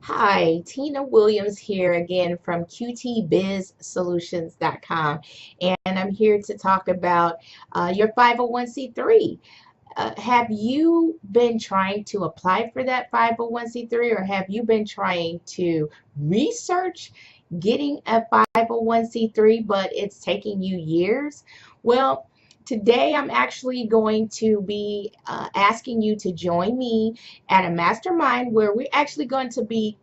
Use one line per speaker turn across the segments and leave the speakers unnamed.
Hi, Tina Williams here again from QTBizSolutions.com, and I'm here to talk about your 501c3. Have you been trying to apply for that 501c3, or have you been trying to research getting a 501c3, but it's taking you years? Well, today I'm actually going to be asking you to join me at a mastermind where we're actually going to be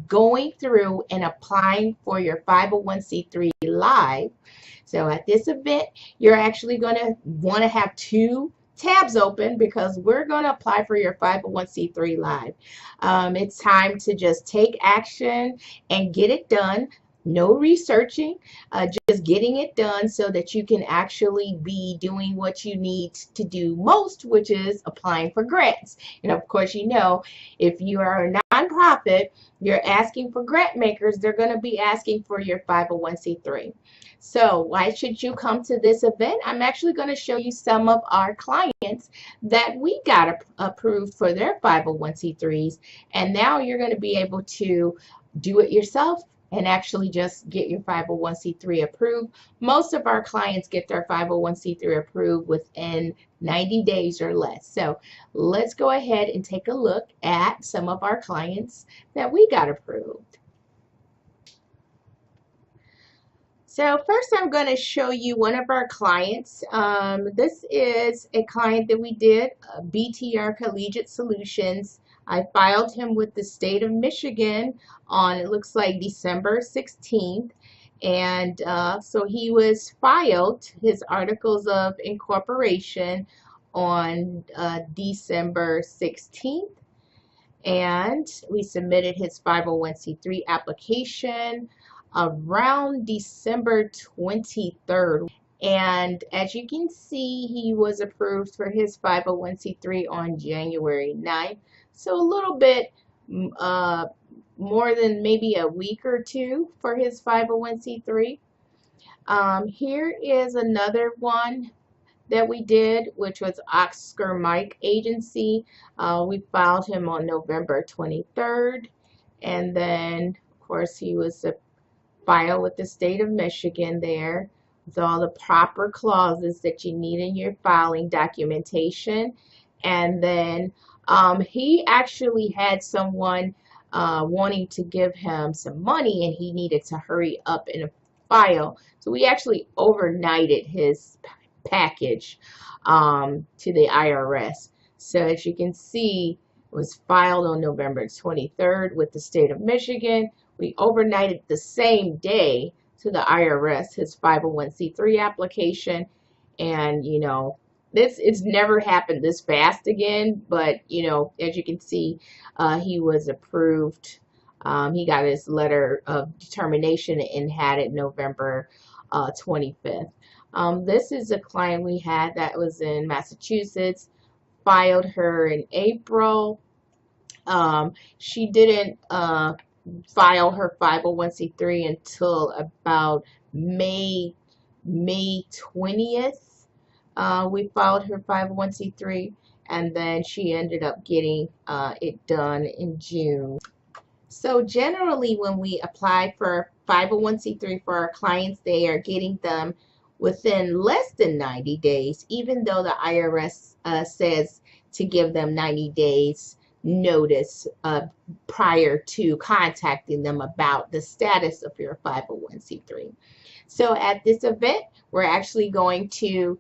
going through and applying for your 501c3 live. So at this event, you're actually going to want to have two tabs open because we're going to apply for your 501c3 live. It's time to just take action and get it done. No researching, just getting it done so that you can actually be doing what you need to do most, which is applying for grants. And of course, if you are a nonprofit, you're asking for grant makers, they're going to be asking for your 501c3. So why should you come to this event? I'm actually going to show you some of our clients that we got approved for their 501c3s, and now you're going to be able to do it yourself and actually just get your 501c3 approved. Most of our clients get their 501c3 approved within 90 days or less. So let's go ahead and take a look at some of our clients that we got approved. So first I'm going to show you one of our clients. This is a client that we did, BTR Collegiate Solutions. I filed him with the state of Michigan on, it looks like December 16th. And so he was filed, his articles of incorporation on December 16th. And we submitted his 501c3 application around December 23rd. And as you can see, he was approved for his 501c3 on January 9th. So a little bit more than maybe a week or two for his 501c3. Here is another one that we did, which was Oscar Mike Agency. We filed him on November 23rd. And then, of course, he was filed with the state of Michigan there with all the proper clauses that you need in your filing documentation. And then he actually had someone wanting to give him some money, and he needed to hurry up and file. So we actually overnighted his package to the IRS. So as you can see, it was filed on November 23rd with the state of Michigan. We overnighted the same day to the IRS his 501c3 application. And it's never happened this fast again, but as you can see, he was approved. He got his letter of determination and had it November 25th. This is a client we had that was in Massachusetts, filed her in April. She didn't file her 501c3 until about May 20th. We filed her 501c3, and then she ended up getting it done in June. So generally, when we apply for 501c3 for our clients, they are getting them within less than 90 days, even though the IRS says to give them 90 days notice prior to contacting them about the status of your 501c3. So at this event, we're actually going to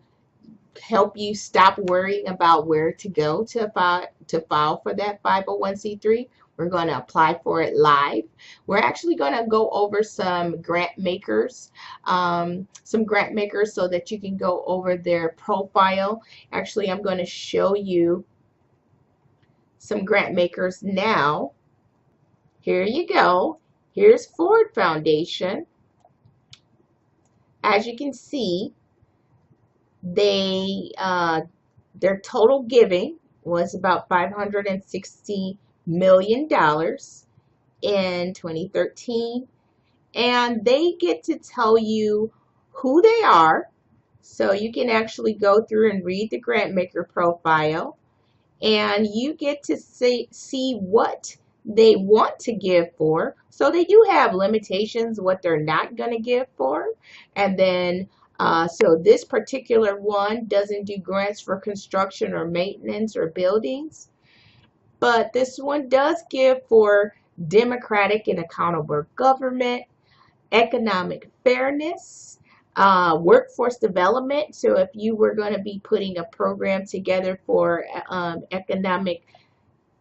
help you stop worrying about where to go to file for that 501c3. We're going to apply for it live. We're actually going to go over some grant makers so that you can go over their profile. Actually, I'm going to show you some grant makers now. Here you go. Here's Ford Foundation. As you can see, their total giving was about $560 million in 2013, and they get to tell you who they are, so you can actually go through and read the grant maker profile, and you get to see what they want to give for. So they do have limitations what they're not going to give for. And then so this particular one doesn't do grants for construction or maintenance or buildings, but this one does give for democratic and accountable government, economic fairness, workforce development. So if you were going to be putting a program together for economic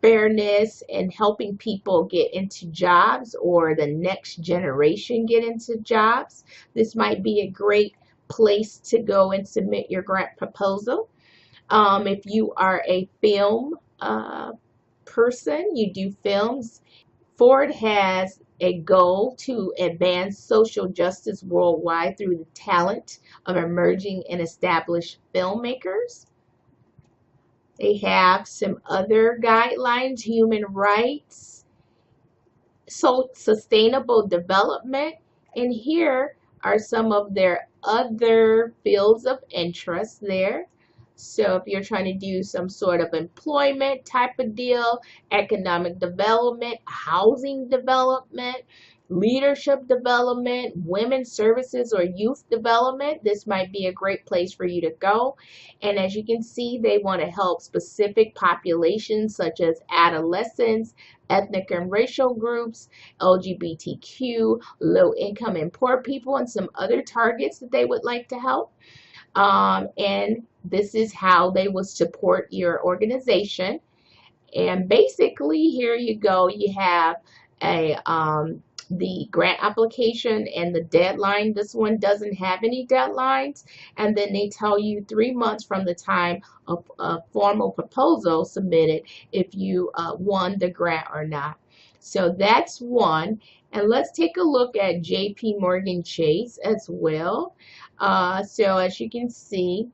fairness and helping people get into jobs or the next generation get into jobs, this might be a great place to go and submit your grant proposal. If you are a film person, you do films, Ford has a goal to advance social justice worldwide through the talent of emerging and established filmmakers. They have some other guidelines: human rights, so sustainable development, and here are some of their other fields of interest there. So if you're trying to do some sort of employment type of deal, economic development, housing development, leadership development, women's services, or youth development, this might be a great place for you to go. And as you can see, they want to help specific populations such as adolescents, ethnic and racial groups, LGBTQ, low income and poor people, and some other targets that they would like to help. And this is how they will support your organization. And basically, here you go. You have a the grant application and the deadline. This one doesn't have any deadlines. And then they tell you 3 months from the time of a formal proposal submitted if you won the grant or not. So that's one. And let's take a look at JP Morgan Chase as well. So as you can see,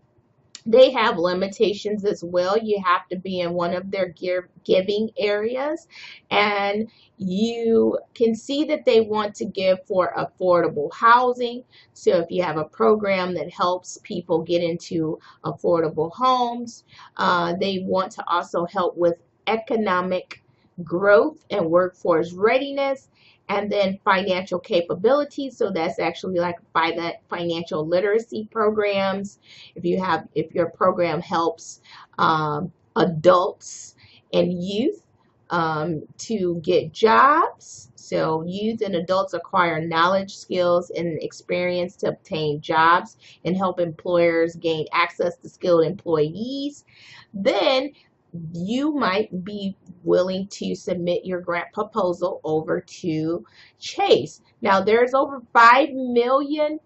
they have limitations as well. You have to be in one of their giving areas, and you can see that they want to give for affordable housing. So if you have a program that helps people get into affordable homes, they want to also help with economic growth and workforce readiness, and then financial capability. So that's actually like by the financial literacy programs. If your program helps adults and youth to get jobs, so youth and adults acquire knowledge, skills, and experience to obtain jobs and help employers gain access to skilled employees, then you might be willing to submit your grant proposal over to Chase. Now, there's over 5 million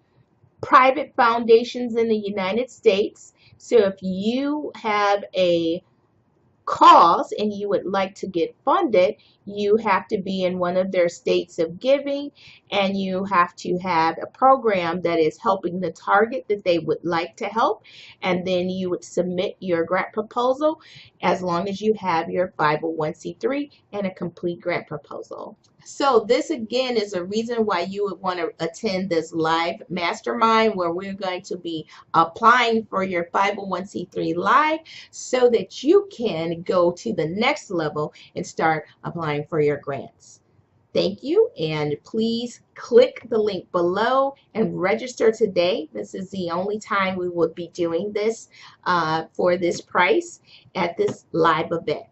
private foundations in the United States. So if you have a cause and you would like to get funded, you have to be in one of their states of giving, and you have to have a program that is helping the target that they would like to help, and then you would submit your grant proposal as long as you have your 501c3 and a complete grant proposal. So this again is a reason why you would want to attend this live mastermind where we're going to be applying for your 501c3 live so that you can go to the next level and start applying for your grants. Thank you, and please click the link below and register today. This is the only time we will be doing this for this price at this live event.